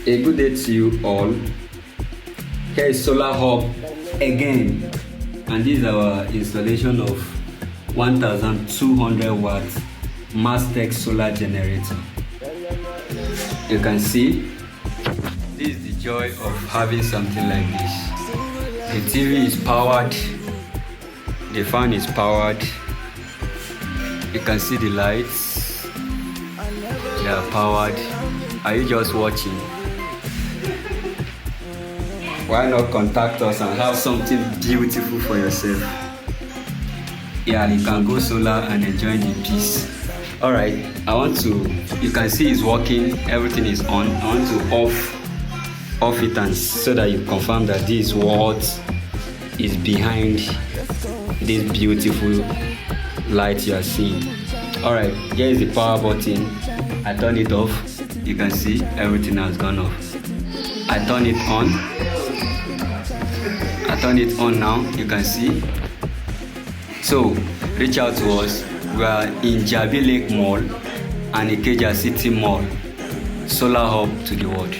A good day to you all. Here is Solar Hub again, and this is our installation of 1200 watt Mastech solar generator. You can see this is the joy of having something like this. The TV is powered, the fan is powered, you can see the lights, they are powered. Are you just watching? Why not contact us and have something beautiful for yourself? Yeah, you can go solar and enjoy the peace. Alright, you can see it's working, everything is on. I want to off it and so that you confirm that this is what is behind this beautiful light you are seeing. Alright, here is the power button. I turn it off, you can see everything has gone off. I turn it on now, you can see. So reach out to us. We are in Jabi Lake Mall and Ikeja City Mall. Solar Hub to the world.